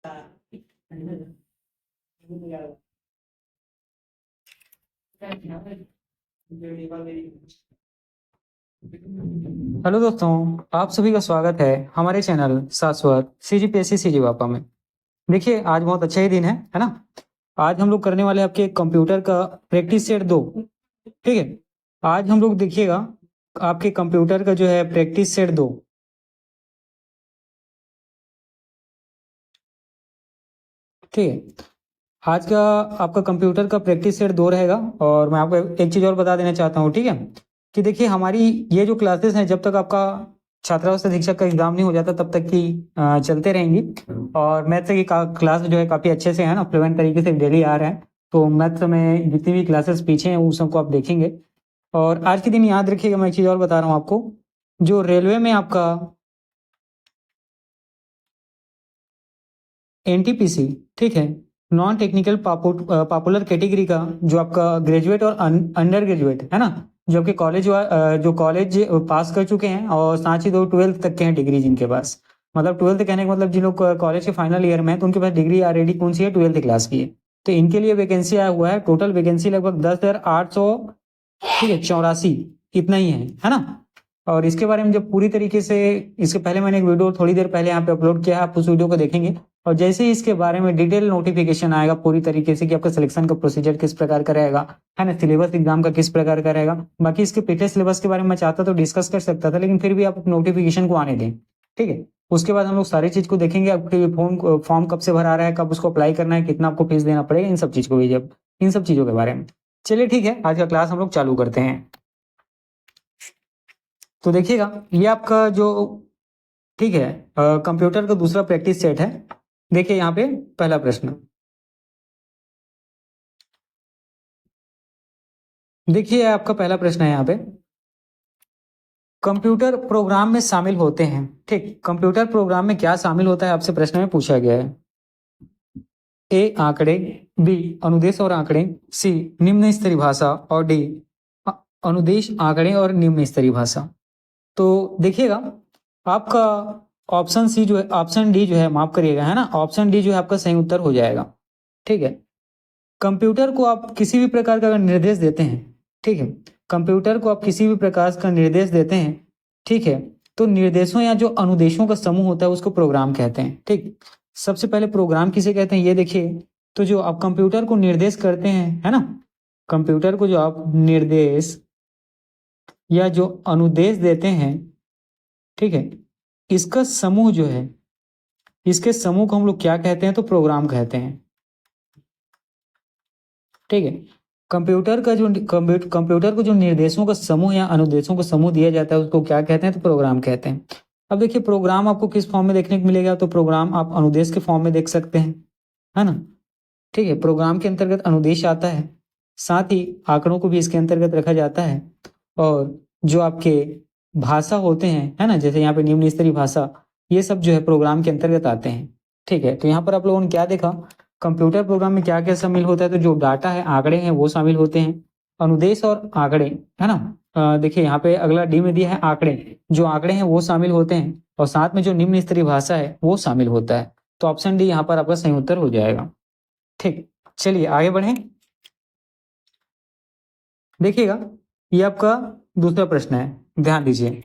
Hello दोस्तों, आप सभी का स्वागत है हमारे चैनल शाश्वत CGPSC CGWAPA में। देखिए, आज बहुत अच्छा ही दिन है ना। आज हम लोग करने वाले आपके कंप्यूटर का प्रैक्टिस सेट 2। ठीक है, आज हम लोग देखिएगा आपके कंप्यूटर का जो है प्रैक्टिस सेट 2। ठीक है, आज का आपका कंप्यूटर का प्रैक्टिस सेट 2 रहेगा। और मैं आपको एक चीज़ और बता देना चाहता हूँ, ठीक है, कि देखिए हमारी ये जो क्लासेस हैं जब तक आपका छात्रावास अधीक्षक का एग्जाम नहीं हो जाता तब तक की चलते रहेंगी। और मैथ्स की क्लास जो है काफ़ी अच्छे से है ना, फ्लुएंट तरीके से डेली आ रहा है। तो मैथ्स में जितनी भी क्लासेस पीछे हैं उन सबको आप देखेंगे। और आज के दिन याद रखिएगा, मैं एक चीज़ और बता रहा हूँ आपको, जो रेलवे में आपका NTPC, ठीक है, नॉन टेक्निकल पॉपुलर कैटेगरी का जो आपका ग्रेजुएट और अंडर ग्रेजुएट है ना, जो आपके जो कॉलेज पास कर चुके हैं और साथ ही 12th तक के हैं डिग्री जिनके पास, मतलब 12th कहने का मतलब जिन लोग कॉलेज के फाइनल ईयर में है तो उनके पास डिग्री ऑलरेडी कौन सी है, 12th क्लास की है। तो इनके लिए वैकेंसी आया हुआ है। टोटल वैकेंसी लगभग 10,800, ठीक है, 84 इतना ही है ना। और इसके बारे में जब पूरी तरीके से, इसके पहले मैंने एक वीडियो थोड़ी देर पहले यहाँ पे अपलोड किया है, आप उस वीडियो को देखेंगे। और जैसे ही इसके बारे में डिटेल नोटिफिकेशन आएगा पूरी तरीके से कि आपका सिलेक्शन का प्रोसीजर किस प्रकार का रहेगा, है ना, सिलेबस एग्जाम का किस प्रकार का रहेगा। बाकी इसके पिछले सिलेबस के बारे में मैं चाहता तो डिस्कस कर सकता था, लेकिन फिर भी आप नोटिफिकेशन को आने दें। ठीक है, उसके बाद हम लोग सारी चीज को देखेंगे। आपके फॉर्म कब से भरा रहा है, कब उसको अप्लाई करना है, कितना आपको फीस देना पड़ेगा, इन सब चीज को भी, जब इन सब चीजों के बारे में। चलिए ठीक है, आज का क्लास हम लोग चालू करते हैं। तो देखिएगा, ये आपका जो, ठीक है, कंप्यूटर का दूसरा प्रैक्टिस सेट है। देखिए यहाँ पे पहला प्रश्न, देखिए आपका पहला प्रश्न है यहाँ पे, कंप्यूटर प्रोग्राम में शामिल होते हैं। ठीक, कंप्यूटर प्रोग्राम में क्या शामिल होता है आपसे प्रश्न में पूछा गया है। A आंकड़े, B अनुदेश और आंकड़े, C निम्न स्तरीय भाषा और D अनुदेश, आंकड़े और निम्न स्तरीय भाषा। तो देखिएगा आपका ऑप्शन सी जो है, ऑप्शन डी जो है, माफ करिएगा, है ना, ऑप्शन डी जो है आपका सही उत्तर हो जाएगा। ठीक है, कंप्यूटर को आप किसी भी प्रकार का अगर निर्देश देते हैं, ठीक है, कंप्यूटर को आप किसी भी प्रकार का निर्देश देते हैं, ठीक है, तो निर्देशों या जो अनुदेशों का समूह होता है उसको प्रोग्राम कहते हैं। ठीक, सबसे पहले प्रोग्राम किसे कहते हैं ये देखिए। तो जो आप कंप्यूटर को निर्देश करते हैं, है ना, कंप्यूटर को जो आप निर्देश या जो अनुदेश देते हैं, ठीक है, इसका समूह जो है, इसके समूह को हम लोग क्या कहते हैं, तो प्रोग्राम कहते हैं। ठीक है, कंप्यूटर को जो निर्देशों का समूह या अनुदेशों का समूह दिया जाता है उसको क्या कहते हैं, तो प्रोग्राम कहते हैं। अब देखिए प्रोग्राम आपको किस फॉर्म में देखने को मिलेगा, तो प्रोग्राम आप अनुदेश के फॉर्म में देख सकते हैं, है ना। ठीक है, प्रोग्राम के अंतर्गत अनुदेश आता है, साथ ही आंकड़ों को भी इसके अंतर्गत रखा जाता है। और जो आपके भाषा होते हैं, है ना, जैसे यहाँ पे निम्न स्तरीय भाषा, ये सब जो है प्रोग्राम के अंतर्गत आते हैं। ठीक है, तो यहाँ पर आप लोगों ने क्या देखा, कंप्यूटर प्रोग्राम में क्या क्या शामिल होता है, तो जो डाटा है, आंकड़े हैं, वो शामिल होते हैं, अनुदेश और आंकड़े, है ना। देखिए यहाँ पे अगला डी में दिया है आंकड़े, जो आंकड़े हैं वो शामिल होते हैं, और साथ में जो निम्न स्तरीय भाषा है वो शामिल होता है। तो ऑप्शन डी यहाँ पर आपका सही उत्तर हो जाएगा। ठीक, चलिए आगे बढ़ें। देखिएगा, ये आपका दूसरा प्रश्न है, ध्यान दीजिए।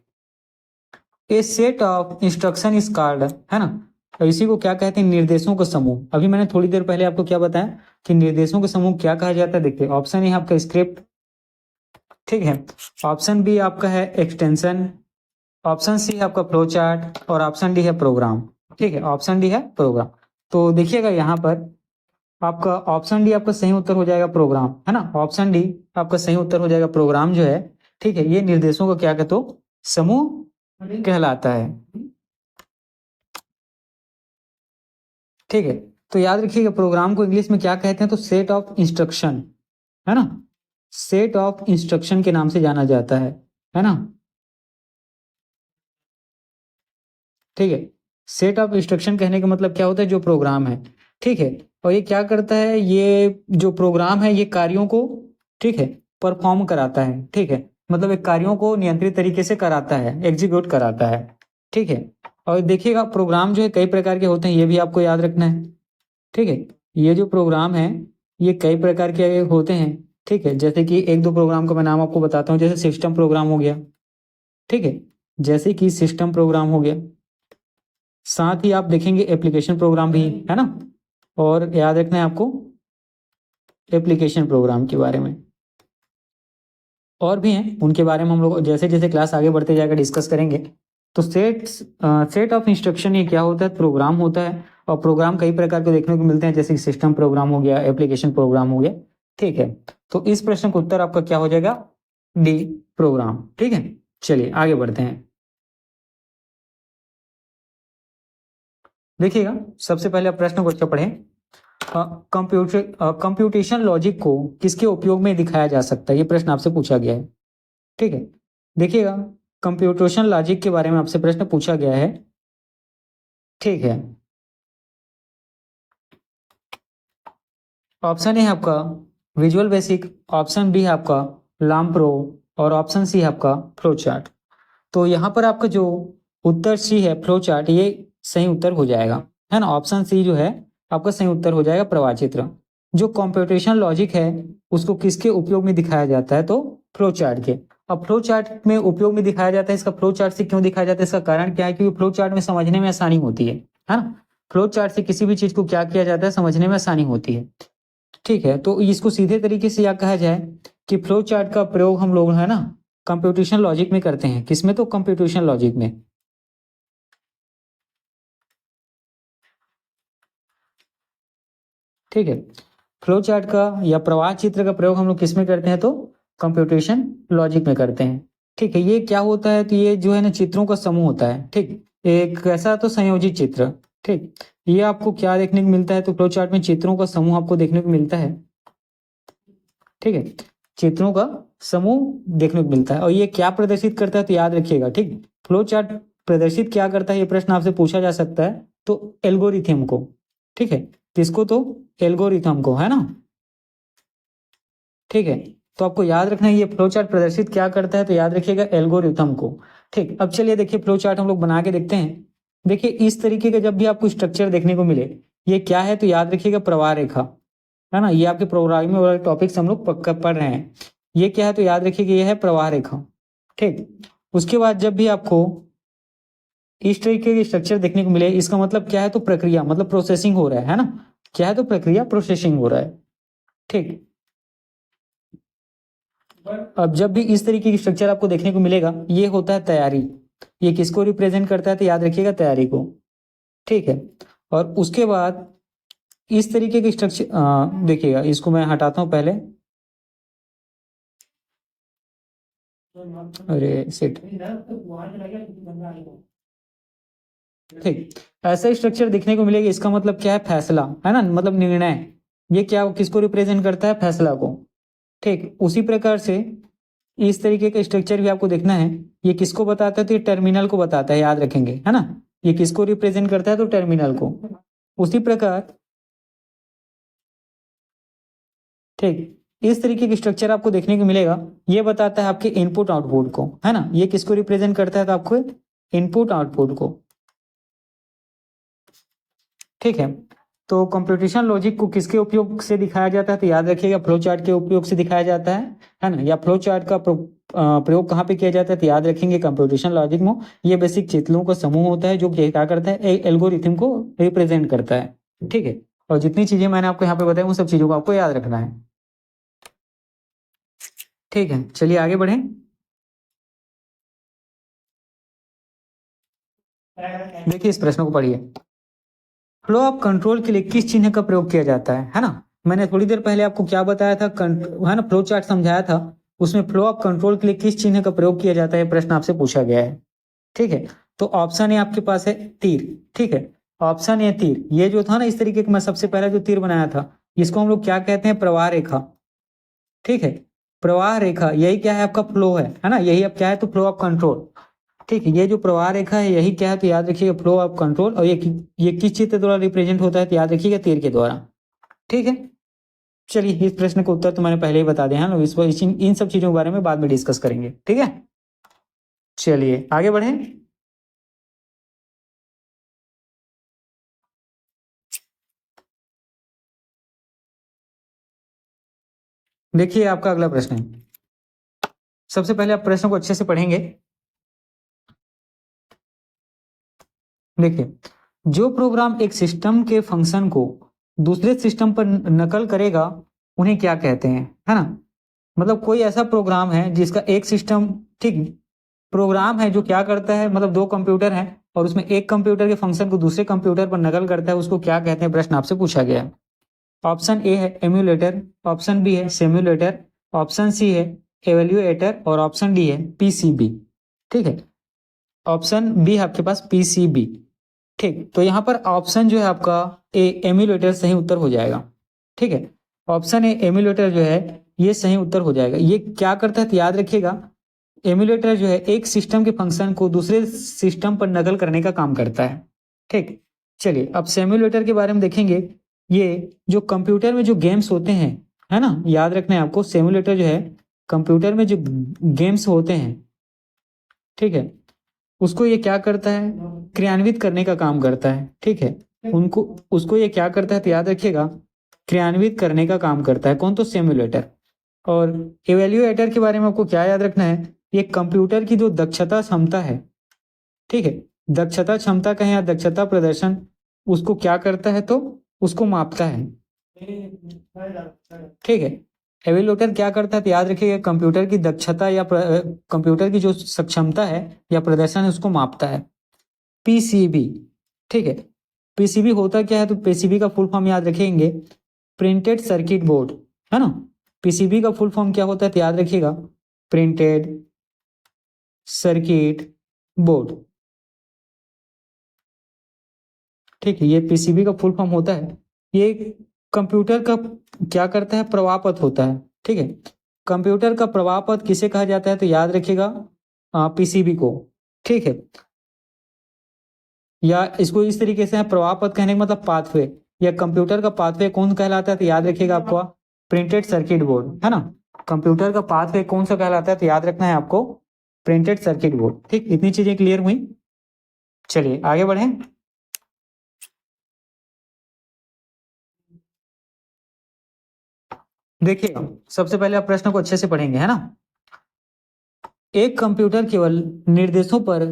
A set of instruction is called, है ना, तो इसी को क्या कहते हैं, निर्देशों का समूह। अभी मैंने थोड़ी देर पहले आपको क्या बताया कि निर्देशों का समूह क्या कहा जाता है। देखिए ऑप्शन ए आपका स्क्रिप्ट, ठीक है, ऑप्शन बी आपका है एक्सटेंशन, ऑप्शन सी है आपका फ्लो चार्ट, और ऑप्शन डी है प्रोग्राम। ठीक है, ऑप्शन डी है प्रोग्राम। तो देखिएगा यहाँ पर आपका ऑप्शन डी आपका सही उत्तर हो जाएगा, प्रोग्राम, है ना, ऑप्शन डी आपका सही उत्तर हो जाएगा, प्रोग्राम जो है। ठीक है, ये निर्देशों का क्या कहते हो, समूह कहलाता है। ठीक है, तो याद रखिएगा प्रोग्राम को इंग्लिश में क्या कहते हैं, तो सेट ऑफ इंस्ट्रक्शन, है ना, सेट ऑफ इंस्ट्रक्शन के नाम से जाना जाता है ना। ठीक है, सेट ऑफ इंस्ट्रक्शन कहने का मतलब क्या होता है, जो प्रोग्राम है। ठीक है, और ये क्या करता है, ये जो प्रोग्राम है ये कार्यों को, ठीक है, परफॉर्म कराता है। ठीक है, मतलब एक कार्यों को नियंत्रित तरीके से कराता है, एग्जीक्यूट कराता है। ठीक है, और देखिएगा प्रोग्राम जो है कई प्रकार के होते हैं, ये भी आपको याद रखना है। ठीक है, ये जो प्रोग्राम है ये कई प्रकार के होते हैं। ठीक है, जैसे कि एक दो प्रोग्राम का मैं नाम आपको बताता हूँ, जैसे सिस्टम प्रोग्राम हो गया। ठीक है, जैसे कि सिस्टम प्रोग्राम हो गया, साथ ही आप देखेंगे एप्लीकेशन प्रोग्राम भी है ना, और याद रखना है आपको एप्लीकेशन प्रोग्राम के बारे में। और भी हैं, उनके बारे में हम लोग जैसे जैसे क्लास आगे बढ़ते जाएगा डिस्कस करेंगे। तो सेट ऑफ इंस्ट्रक्शन ये क्या होता है, प्रोग्राम होता है। और प्रोग्राम कई प्रकार के देखने को मिलते हैं, जैसे सिस्टम प्रोग्राम हो गया, एप्लीकेशन प्रोग्राम हो गया। ठीक है, तो इस प्रश्न का उत्तर आपका क्या हो जाएगा, डी प्रोग्राम। ठीक है, चलिए आगे बढ़ते हैं। देखिएगा सबसे पहले आप प्रश्न को अच्छा पढ़ें। कंप्यूटेशन लॉजिक को किसके उपयोग में दिखाया जा सकता है, ये प्रश्न आपसे पूछा गया है। ठीक है, देखिएगा कंप्यूटेशन लॉजिक के बारे में आपसे प्रश्न पूछा गया है। ठीक है, ऑप्शन ए है आपका विजुअल बेसिक, ऑप्शन बी है आपका लाम प्रो, और ऑप्शन सी है आपका फ्लो चार्ट। तो यहाँ पर आपका जो उत्तर सी है फ्लो चार्ट, ये सही उत्तर हो जाएगा, है ना। ऑप्शन सी जो है आपका सही उत्तर हो जाएगा, प्रवाह चित्र। जो कंप्यूटेशन लॉजिक है उसको किसके उपयोग में दिखाया जाता है, तो फ्लो चार्ट के। अब फ्लो चार्ट में उपयोग में दिखाया जाता है, इसका फ्लो चार्ट से क्यों दिखाया जाता है, इसका कारण क्या है, क्योंकि फ्लो चार्ट में समझने में आसानी होती है ना। फ्लो चार्ट से किसी भी चीज को क्या किया जाता है, समझने में आसानी होती है। ठीक है, तो इसको सीधे तरीके से या कहा जाए कि फ्लो चार्ट का प्रयोग हम लोग है ना कंप्यूटेशन लॉजिक में करते हैं। किसमें, तो कंप्यूटेशन लॉजिक में। ठीक है, फ्लो चार्ट का या प्रवाह चित्र का प्रयोग हम लोग किस में करते हैं, तो कंप्यूटेशन लॉजिक में करते हैं। ठीक है, ये क्या होता है, तो ये जो है ना चित्रों का समूह होता है। ठीक, एक कैसा, तो संयोजित चित्र। ठीक, ये आपको क्या देखने को मिलता है, तो फ्लो चार्ट में चित्रों का समूह आपको देखने को मिलता है। ठीक है, चित्रों का समूह देखने को मिलता है, और ये क्या प्रदर्शित करता है, तो याद रखिएगा। ठीक, फ्लो चार्ट प्रदर्शित क्या करता है, ये प्रश्न आपसे पूछा जा सकता है, तो एल्गोरिथम को। ठीक है, किसको, तो एल्गोरिथम को, है ना। ठीक है, तो आपको याद रखना है ये फ्लो चार्ट प्रदर्शित क्या करता है, तो याद रखिएगा एल्गोरिथम को। ठीक, अब चलिए देखिए फ्लो चार्ट हम लोग बना के देखते हैं। देखिए इस तरीके का जब भी आपको स्ट्रक्चर देखने को मिले, ये क्या है, तो याद रखिएगा प्रवाह रेखा, है ना। ये आपके प्रोग्रामिंग वाले टॉपिक्स हम लोग पक्का पढ़ रहे हैं। ये क्या है, तो याद रखिएगा ये है प्रवाह रेखा। ठीक, उसके बाद जब भी आपको इस तरीके के स्ट्रक्चर देखने को मिले, इसका मतलब क्या है, तो प्रक्रिया, मतलब प्रोसेसिंग हो रहा है ना। क्या है, तो प्रक्रिया प्रोसेसिंग हो रहा है। ठीक, अब जब भी इस तरीके की स्ट्रक्चर आपको देखने को मिलेगा, ये होता है तैयारी। ये किसको रिप्रेजेंट करता है, तो याद रखिएगा तैयारी को। ठीक है, और उसके बाद इस तरीके के स्ट्रक्चर देखिएगा, इसको मैं हटाता हूं पहले। अरे सेट, ठीक, ऐसा स्ट्रक्चर दिखने को मिलेगा, इसका मतलब क्या है, फैसला, है ना, मतलब निर्णय। ये क्या किसको रिप्रेजेंट करता है, फैसला को। ठीक, उसी प्रकार से इस तरीके का स्ट्रक्चर भी आपको देखना है। ये किसको बताता है, तो ये टर्मिनल को बताता है, याद रखेंगे, है ना। ये किसको रिप्रेजेंट करता है, तो टर्मिनल को। उसी प्रकार ठीक, इस तरीके की स्ट्रक्चर आपको देखने को मिलेगा, ये बताता है आपके इनपुट आउटपुट को, है ना। ये किसको रिप्रेजेंट करता है, तो आपको इनपुट आउटपुट को। ठीक है, तो कंप्यूटेशन लॉजिक को किसके उपयोग से दिखाया जाता है, तो याद रखिएगा फ्लो चार्ट के उपयोग से दिखाया जाता है ना। या फ्लो चार्ट का प्रयोग कहाँ पे किया जाता है, तो याद रखेंगे कंप्यूटेशन लॉजिक में। ये बेसिक चित्रों का समूह होता है जो क्या करता है, एल्गोरिथम को रिप्रेजेंट करता है। ठीक है, और जितनी चीजें मैंने आपको यहाँ पे बताई उन सब चीजों को आपको याद रखना है। ठीक है, चलिए आगे बढ़ें। देखिए इस प्रश्न को पढ़िए। फ्लो ऑफ कंट्रोल के लिए किस चिन्ह का प्रयोग किया जाता है ना। मैंने थोड़ी देर पहले आपको क्या बताया था, है ना, फ्लो चार्ट समझाया था। उसमें फ्लो ऑफ कंट्रोल के लिए किस चिन्ह का प्रयोग किया जाता है, प्रश्न आपसे पूछा गया है। ठीक है, तो ऑप्शन ए आपके पास है तीर। ठीक है, ऑप्शन ए तीर, ये जो था ना इस तरीके का मैं सबसे पहले जो तीर बनाया था, इसको हम लोग क्या कहते हैं, प्रवाह रेखा। ठीक है, प्रवाह रेखा, यही क्या है, आपका फ्लो है ना, यही अब क्या है, तो फ्लो ऑफ कंट्रोल। ठीक है, ये जो प्रवाह रेखा है यही क्या है, तो याद रखिएगा फ्लो ऑफ कंट्रोल। और ये किस चित्र द्वारा रिप्रेजेंट होता है, तो याद रखिएगा तीर के द्वारा। ठीक है, चलिए इस प्रश्न का उत्तर तो मैंने पहले ही बता दिया है ना, इन सब चीजों के बारे में बाद में डिस्कस करेंगे। ठीक है, चलिए आगे बढ़े। देखिए आपका अगला प्रश्न है। सबसे पहले आप प्रश्न को अच्छे से पढ़ेंगे। देखिए, जो प्रोग्राम एक सिस्टम के फंक्शन को दूसरे सिस्टम पर नकल करेगा उन्हें क्या कहते हैं, है ना। मतलब कोई ऐसा प्रोग्राम है जिसका एक सिस्टम, ठीक, प्रोग्राम है जो क्या करता है, मतलब दो कंप्यूटर हैं और उसमें एक कंप्यूटर के फंक्शन को दूसरे कंप्यूटर पर नकल करता है, उसको क्या कहते हैं, प्रश्न आपसे पूछा गया है। ऑप्शन ए है एम्यूलेटर, ऑप्शन बी है सिम्युलेटर, ऑप्शन सी है एवेल्यूएटर और ऑप्शन डी है पीसीबी। ठीक है, ऑप्शन बी है आपके पास पीसीबी। ठीक, तो यहाँ पर ऑप्शन जो है आपका ए एम्यूलेटर सही उत्तर हो जाएगा। ठीक है, ऑप्शन ए एम्यूलेटर जो है ये सही उत्तर हो जाएगा। ये क्या करता है तो याद रखिएगा, एम्यूलेटर जो है एक सिस्टम के फंक्शन को दूसरे सिस्टम पर नकल करने का काम करता है। ठीक, चलिए अब सिम्युलेटर के बारे में देखेंगे। ये जो कंप्यूटर में जो गेम्स होते हैं, है ना, याद रखना है आपको, सिम्युलेटर जो है कंप्यूटर में जो गेम्स होते हैं, ठीक है, उसको ये क्या करता है, क्रियान्वित करने का काम करता है। ठीक है, उनको उसको ये क्या करता है तो याद रखिएगा, क्रियान्वित करने का काम करता है। कौन, तो सिम्युलेटर। और इवेल्युएटर के बारे में आपको क्या याद रखना है, ये कंप्यूटर की जो दक्षता क्षमता है, ठीक है, दक्षता क्षमता कहें या दक्षता प्रदर्शन, उसको क्या करता है तो उसको मापता है। ठीक है, एवेल्यूएटर क्या करता है तो याद रखिएगा, कंप्यूटर की दक्षता या कंप्यूटर की जो सक्षमता है या प्रदर्शन है उसको मापता है। पीसीबी, ठीक है, पीसीबी होता क्या है तो पीसीबी का फुल फॉर्म याद रखेंगे, प्रिंटेड सर्किट बोर्ड, है ना। पीसीबी का फुल फॉर्म क्या होता है तो याद रखिएगा, प्रिंटेड सर्किट बोर्ड। ठीक है, ये पीसीबी का फुल फॉर्म होता है। ये कंप्यूटर का क्या करता है, प्रवाह होता है। ठीक है, कंप्यूटर का प्रवाह किसे कहा जाता है तो याद रखिएगा पीसीबी को। ठीक है, या इसको इस तरीके से प्रवाह कहने का मतलब पाथवे, या कंप्यूटर का पाथवे कौन कहलाता है तो याद रखिएगा आपको प्रिंटेड सर्किट बोर्ड, है ना। कंप्यूटर का पाथवे कौन सा कहलाता है तो याद रखना है आपको प्रिंटेड सर्किट बोर्ड। ठीक, इतनी चीजें क्लियर हुई। चलिए आगे बढ़ें। देखिए, सबसे पहले आप प्रश्न को अच्छे से पढ़ेंगे, है ना। एक कंप्यूटर केवल निर्देशों पर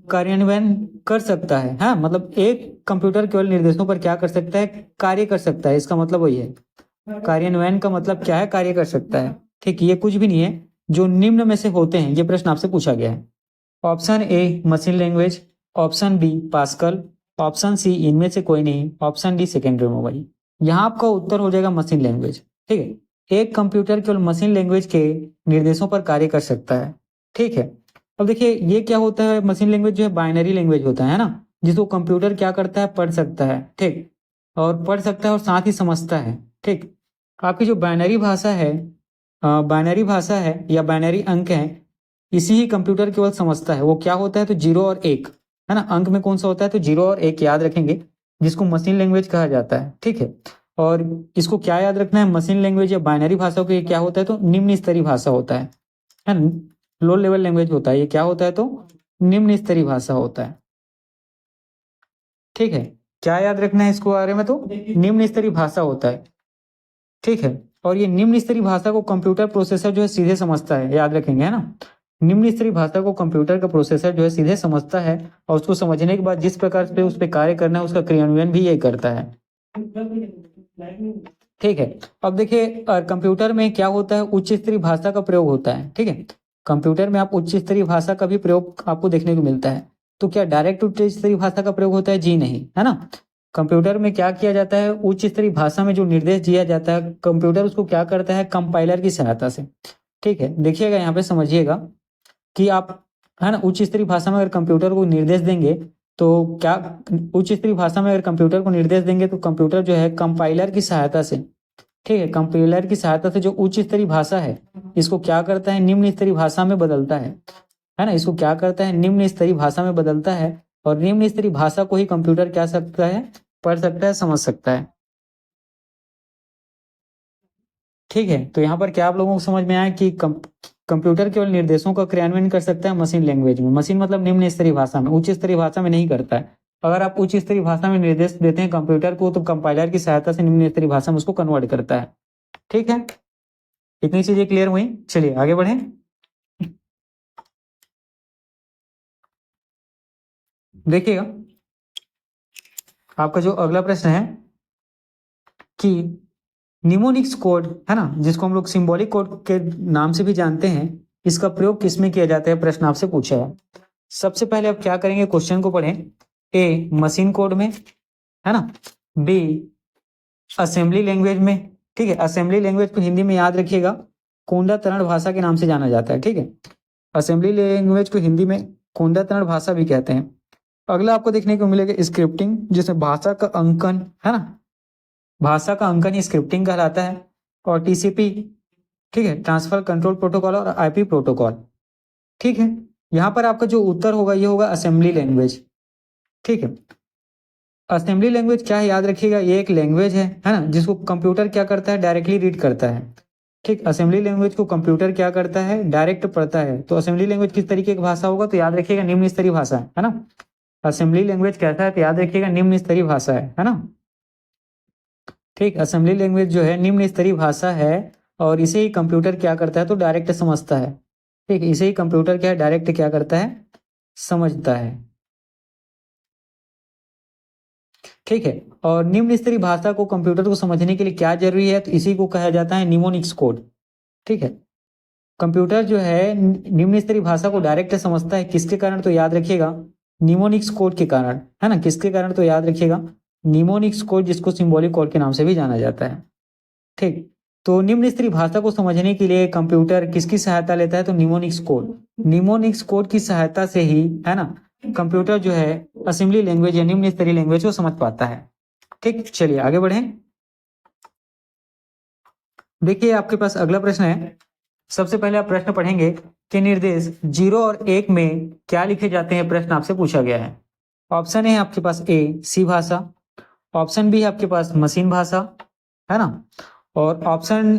कार्यान्वयन कर सकता है, हाँ, मतलब एक कंप्यूटर केवल निर्देशों पर क्या कर सकता है, कार्य कर सकता है, इसका मतलब वही है। कार्यान्वयन का मतलब क्या है, कार्य कर सकता है। ठीक, ये कुछ भी नहीं है, जो निम्न में से होते हैं, ये प्रश्न आपसे पूछा गया है। Option A machine language, option B Pascal, option C इनमें से कोई नहीं, ऑप्शन डी सेकेंडरी मोबाइल। यहाँ आपका उत्तर हो जाएगा मशीन लैंग्वेज। ठीक है, एक कंप्यूटर केवल मशीन लैंग्वेज के निर्देशों पर कार्य कर सकता है। ठीक है, अब देखिए ये क्या होता है, मशीन लैंग्वेज जो है बाइनरी लैंग्वेज होता है ना, जिसको कंप्यूटर क्या करता है, पढ़ सकता है। ठीक, और पढ़ सकता है और साथ ही समझता है। ठीक, आपकी जो बाइनरी भाषा है, बाइनरी भाषा है या बाइनरी अंक है, इसी ही कंप्यूटर केवल समझता है। वो क्या होता है तो जीरो और एक, है ना, अंक में कौन सा होता है तो जीरो और एक याद रखेंगे, जिसको मशीन लैंग्वेज कहा जाता है। ठीक है, और इसको क्या याद रखना है, मशीन लैंग्वेज या बाइनरी भाषा को ये क्या होता है तो निम्न स्तरीय भाषा होता है ना, लो लेवल लैंग्वेज होता है। ये क्या होता है तो निम्न स्तरीय भाषा होता है। ठीक है, क्या याद रखना है इसको बारे में तो निम्न स्तरीय भाषा होता है। ठीक है, और ये निम्न स्तरीय भाषा को कंप्यूटर प्रोसेसर जो है सीधे समझता है, याद रखेंगे, है ना। निम्न स्तरीय भाषा को कंप्यूटर का प्रोसेसर जो है सीधे समझता है और उसको समझने के बाद जिस प्रकार से उस पर कार्य करना है उसका क्रियान्वयन भी ये करता है। ठीक है, अब देखिए कंप्यूटर में क्या होता है, उच्च स्तरीय भाषा का प्रयोग होता है। ठीक है, कंप्यूटर में आप उच्च स्तरीय भाषा का भी प्रयोग आपको देखने को मिलता है। तो क्या डायरेक्ट उच्च स्तरीय भाषा का प्रयोग होता है, जी नहीं, है ना। कंप्यूटर में क्या किया जाता है, उच्च स्तरीय भाषा में जो निर्देश दिया जाता है कंप्यूटर उसको क्या करता है, कंपाइलर की सहायता से। ठीक है, देखिएगा यहाँ पे समझिएगा कि आप, है ना, उच्च स्तरीय भाषा में अगर कंप्यूटर को निर्देश देंगे तो क्या, उच्च स्तरीय भाषा में अगर कंप्यूटर को निर्देश देंगे तो कंप्यूटर जो है कंपाइलर की सहायता से, ठीक है, कंपाइलर की सहायता से जो उच्च स्तरीय भाषा है इसको क्या करता है, निम्न स्तरीय भाषा में बदलता है ना, इसको क्या करता है, निम्न स्तरीय भाषा में बदलता है। और निम्न स्तरीय भाषा को ही कंप्यूटर क्या सकता है, पढ़ सकता है, समझ सकता है। ठीक है, तो यहाँ पर क्या आप लोगों को समझ में आया कि कंप्यूटर केवल निर्देशों का क्रियान्वयन कर सकता है मशीन लैंग्वेज में। मशीन मतलब निम्न स्तरीय भाषा में, उच्च स्तरीय भाषा में नहीं करता है। अगर आप उच्च स्तरीय भाषा में निर्देश देते हैं कंप्यूटर को तो कंपाइलर की सहायता से निम्न स्तरीय भाषा में उसको कन्वर्ट करता है। ठीक है, इतनी चीजें क्लियर हुई। चलिए आगे बढ़ें। देखिएगा आपका जो अगला प्रश्न है कि निमोनिक्स कोड है ना, जिसको हम लोग सिंबॉलिक कोड के नाम से भी जानते हैं, इसका प्रयोग किसमें किया जाता है, प्रश्न आपसे पूछा है। सबसे पहले आप क्या करेंगे, क्वेश्चन को पढ़ें। ए मशीन कोड में, है ना, बी असेंबली लैंग्वेज में। ठीक है, असेंबली लैंग्वेज को हिंदी में याद रखिएगा कोंडा तरण भाषा के नाम से जाना जाता है। ठीक है, असेंबली लैंग्वेज को हिंदी में कोंडा तरण भाषा भी कहते हैं। अगला आपको देखने को मिलेगा स्क्रिप्टिंग, जिसमें भाषा का अंकन, है ना, भाषा का अंकन ही स्क्रिप्टिंग कहलाता है। और टीसीपी, ठीक है, ट्रांसफर कंट्रोल प्रोटोकॉल और आईपी प्रोटोकॉल। ठीक है, यहाँ पर आपका जो उत्तर होगा ये होगा असेंबली लैंग्वेज। ठीक है, असेंबली लैंग्वेज क्या है याद रखिएगा, ये एक लैंग्वेज है ना, जिसको कंप्यूटर क्या करता है, डायरेक्टली रीड करता है। ठीक, असेंबली लैंग्वेज को कंप्यूटर क्या करता है, डायरेक्ट पढ़ता है। तो असेंबली लैंग्वेज किस तरीके की भाषा होगा, तो याद रखिएगा निम्न स्तरीय भाषा है ना। असेंबली लैंग्वेज कैसा है, तो याद रखिएगा निम्न स्तरीय भाषा है ना। ठीक, असेंबली लैंग्वेज जो है निम्न स्तरीय भाषा है, और इसे ही कंप्यूटर क्या करता है, तो डायरेक्ट समझता है। ठीक, इसे ही कंप्यूटर क्या है, डायरेक्ट क्या करता है, समझता है। ठीक है, और निम्न स्तरीय भाषा को कंप्यूटर को समझने के लिए क्या जरूरी है, तो इसी को कहा जाता है निमोनिक्स कोड। ठीक है, कंप्यूटर जो है निम्न स्तरीय भाषा को डायरेक्ट समझता है, किसके कारण, तो याद रखिएगा निमोनिक्स कोड के कारण, है ना, किसके कारण, तो याद रखिएगा निमोनिक्स कोड, जिसको सिंबॉलिक कोड के नाम से भी जाना जाता है। ठीक, तो निम्न स्तरीय भाषा को समझने के लिए कंप्यूटर किसकी सहायता लेता है, तो निमोनिक्स कोड। निमोनिक्स कोड की सहायता से ही, है ना, कंप्यूटर जो है असेंबली लैंग्वेज या निम्न स्तरीय लैंग्वेज को समझ पाता है। ठीक, चलिए आगे बढ़ें। देखिए आपके पास अगला प्रश्न है। सबसे पहले आप प्रश्न पढ़ेंगे कि निर्देश 0 और 1 में क्या लिखे जाते हैं, प्रश्न आपसे पूछा गया है। ऑप्शन है आपके पास ए सी भाषा, ऑप्शन बी है आपके पास मशीन भाषा, है ना, और ऑप्शन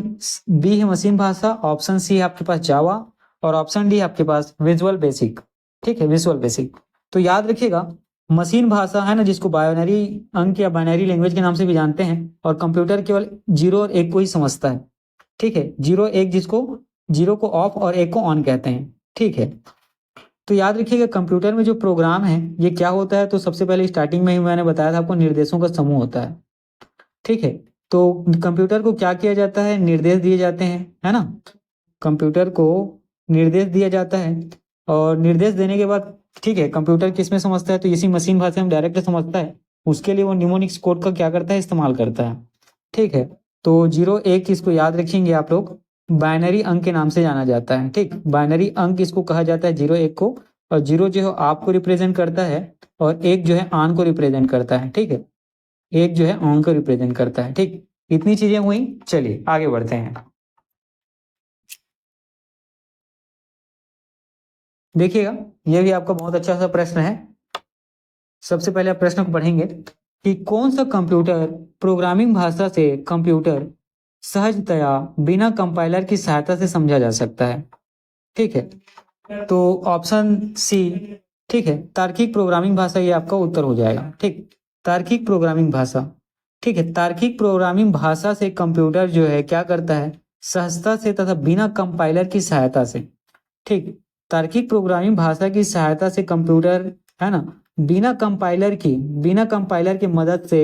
बी है मशीन भाषा, ऑप्शन सी है आपके पास जावा, और ऑप्शन डी है आपके पास विजुअल बेसिक। ठीक है, विजुअल बेसिक। तो याद रखिएगा मशीन भाषा है ना, जिसको बाइनरी अंक या बाइनरी लैंग्वेज के नाम से भी जानते हैं, और कंप्यूटर केवल 0 और 1 को ही समझता है। ठीक है, 0 1, जिसको 0 को ऑफ और 1 को ऑन कहते हैं। ठीक है, तो याद रखिएगा कंप्यूटर में जो प्रोग्राम है ये क्या होता है, तो सबसे पहले स्टार्टिंग में ही मैंने बताया था आपको, निर्देशों का समूह होता है। ठीक है, तो कंप्यूटर को क्या किया जाता है, निर्देश दिए जाते हैं, है ना, कंप्यूटर को निर्देश दिया जाता है, और निर्देश देने के बाद ठीक है कंप्यूटर किस में समझता है, तो इसी मशीन भाषा में डायरेक्ट समझता है। उसके लिए वो निमोनिक्स कोड का क्या करता है, इस्तेमाल करता है। ठीक है, तो 0 1 इसको याद रखेंगे आप लोग, बाइनरी अंक के नाम से जाना जाता है। ठीक, बाइनरी अंक इसको कहा जाता है 0 1 को, और 0 जो है आप को रिप्रेजेंट करता है, और 1 जो है ऑन को रिप्रेजेंट करता है। ठीक है, 1 जो है ऑन को रिप्रेजेंट करता है। ठीक, इतनी चीजें हुई। चलिए आगे बढ़ते हैं। देखिएगा यह भी आपका बहुत अच्छा सा प्रश्न है। सबसे पहले आप प्रश्न को पढ़ेंगे कि कौन सा कंप्यूटर प्रोग्रामिंग भाषा से कंप्यूटर सहजतया बिना कंपाइलर की सहायता से समझा जा सकता है। ठीक है, तो ऑप्शन सी, ठीक है, तार्किक प्रोग्रामिंग भाषा, ये आपका उत्तर हो जाएगा। ठीक, तार्किक प्रोग्रामिंग भाषा। ठीक है, तार्किक प्रोग्रामिंग भाषा से कंप्यूटर जो है क्या करता है, सहजता से तथा बिना कंपाइलर की सहायता से। ठीक, तार्किक प्रोग्रामिंग भाषा की सहायता से कंप्यूटर, है ना, बिना कंपाइलर की मदद से,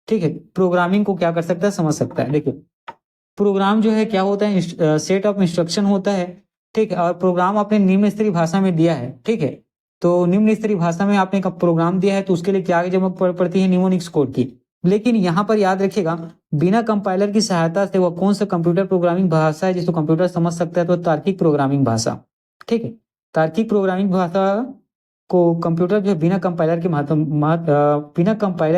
ठीक है, प्रोग्रामिंग को क्या कर सकता है, समझ सकता है। देखिए प्रोग्राम जो है क्या होता है, सेट ऑफ इंस्ट्रक्शन होता है। ठीक है, और प्रोग्राम आपने निम्न स्तरीय भाषा में दिया है। ठीक है, तो निम्न स्तरीय भाषा में आपने प्रोग्राम दिया है, तो उसके लिए क्या जरूरत पड़ती है, निमोनिक्स कोड की। लेकिन यहाँ पर याद रखिएगा बिना कंपाइलर की सहायता से वह कौन सा कंप्यूटर प्रोग्रामिंग भाषा है जिसको कंप्यूटर समझ सकता है, तो तार्किक प्रोग्रामिंग भाषा। ठीक है, तार्किक प्रोग्रामिंग भाषा को कंप्यूटर जो है बिना कंपाइलर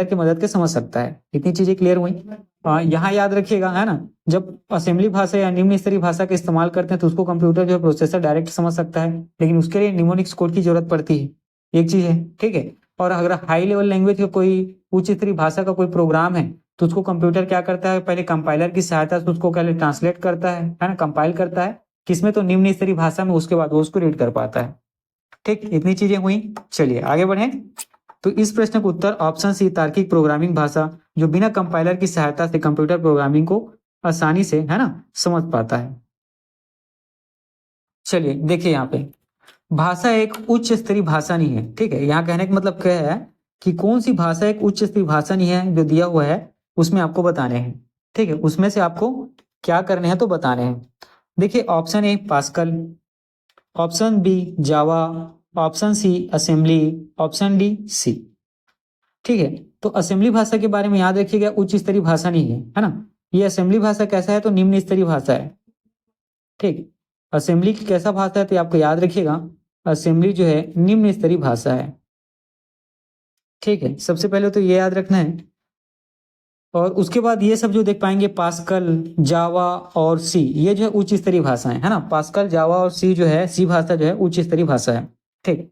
की मदद के समझ सकता है। इतनी चीजें क्लियर हुई। यहाँ याद रखिएगा, है ना, जब असेंबली भाषा या निम्न स्तरीय भाषा का इस्तेमाल करते हैं तो उसको कंप्यूटर जो है प्रोसेसर डायरेक्ट समझ सकता है, लेकिन उसके लिए निमोनिक्स कोड की जरूरत पड़ती है। एक चीज है। ठीक है, और अगर हाई लेवल लैंग्वेज का कोई उच्च स्तरीय भाषा का कोई प्रोग्राम है, तो उसको कंप्यूटर क्या करता है, पहले कंपाइलर की सहायता से उसको पहले ट्रांसलेट करता है ना, कंपाइल करता है किसमें, तो निम्न स्तरीय भाषा में, उसके बाद वो उसको रीड कर पाता है। ठीक, इतनी चीजें हुई। चलिए आगे बढ़ें। तो इस प्रश्न का उत्तर ऑप्शन सी, तार्किक प्रोग्रामिंग भाषा जो बिना कंपाइलर की सहायता से कंप्यूटर प्रोग्रामिंग को आसानी से, है ना, समझ पाता है। चलिए देखिए यहाँ पे, भाषा एक उच्च स्तरीय भाषा नहीं है, ठीक है। यहाँ कहने का मतलब क्या है कि कौन सी भाषा एक उच्च स्तरीय भाषा नहीं है, जो दिया हुआ है उसमें आपको बताने हैं, ठीक है। उसमें से आपको क्या करने हैं तो बताने हैं। देखिए option A Pascal, option B Java, option C assembly, option D C, ठीक है। तो असेंबली भाषा के बारे में याद रखिएगा, उच्च स्तरीय भाषा नहीं है ना। ये असेंबली भाषा कैसा है तो निम्न स्तरीय भाषा है, ठीक। असेंबली की कैसा भाषा है तो आपको याद रखिएगा, असेंबली जो है निम्न स्तरीय भाषा है, ठीक है। सबसे पहले तो ये याद रखना है। और उसके बाद ये सब जो देख पाएंगे पास्कल, जावा और सी, ये जो है उच्च स्तरीय भाषाएं, है ना। पास्कल, जावा और सी जो है, सी भाषा जो है उच्च स्तरीय भाषा है, ठीक।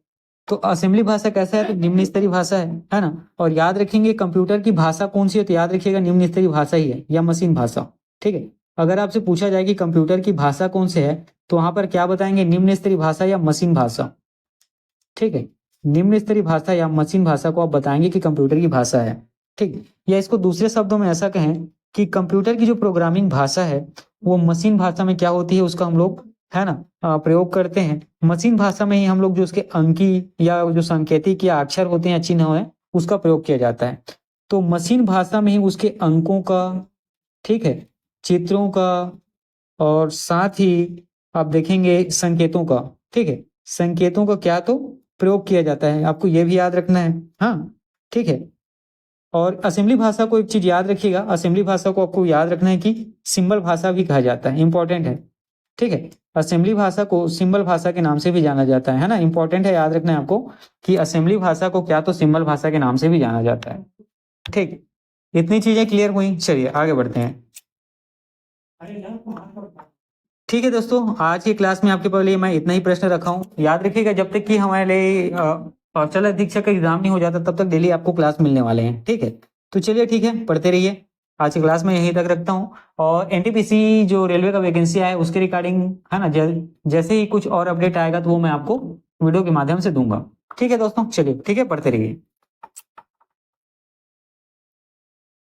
तो असेंबली भाषा कैसा है तो निम्न स्तरीय भाषा है ना। और याद रखेंगे कंप्यूटर की भाषा कौन सी है तो याद रखिएगा निम्न स्तरीय भाषा ही है या मशीन भाषा, ठीक है। अगर आपसे पूछा जाए कि कंप्यूटर की भाषा कौन सी है तो वहां पर क्या बताएंगे, निम्न स्तरीय भाषा या मशीन भाषा, ठीक है। निम्न स्तरीय भाषा या मशीन भाषा को आप बताएंगे कि कंप्यूटर की भाषा है, ठीक। या इसको दूसरे शब्दों में ऐसा कहें कि कंप्यूटर की जो प्रोग्रामिंग भाषा है वो मशीन भाषा में क्या होती है उसका हम लोग, है ना, प्रयोग करते हैं। मशीन भाषा में ही हम लोग जो उसके अंकी या जो सांकेतिक या अक्षर होते हैं, चिन्ह है, उसका प्रयोग किया जाता है। तो मशीन भाषा में ही उसके अंकों का, ठीक है, चित्रों का, और साथ ही आप देखेंगे संकेतों का, ठीक है, संकेतों का क्या तो प्रयोग किया जाता है। आपको यह भी याद रखना है, हाँ, ठीक है। और असेंबली भाषा को एक चीज याद रखिएगा, असेंबली भाषा को आपको याद रखना है कि सिंबल भाषा भी कहा जाता है, इंपॉर्टेंट है, ठीक है। असेंबली भाषा को सिंबल भाषा के नाम से भी जाना जाता है ना, इंपॉर्टेंट है, याद रखना है आपको कि असेंबली भाषा को क्या तो सिंबल भाषा के नाम से भी जाना जाता है, ठीक। इतनी चीजें क्लियर हुई, चलिए आगे बढ़ते हैं। ठीक है दोस्तों, आज की क्लास में आपके लिए मैं इतना ही प्रश्न रखा हूँ। याद रखिएगा जब तक कि हमारे लिए कौशल अधीक्षक का एग्जाम नहीं हो जाता तब तक डेली आपको क्लास मिलने वाले हैं, ठीक है। तो चलिए ठीक है, पढ़ते रहिए। आज की क्लास में यहीं तक रखता हूँ। और एनटीपीसी जो रेलवे का वैकेंसी आया है उसके रिगार्डिंग, है ना, जैसे ही कुछ और अपडेट आएगा तो वो मैं आपको वीडियो के माध्यम से दूंगा, ठीक है दोस्तों। चलिए ठीक है, पढ़ते रहिए।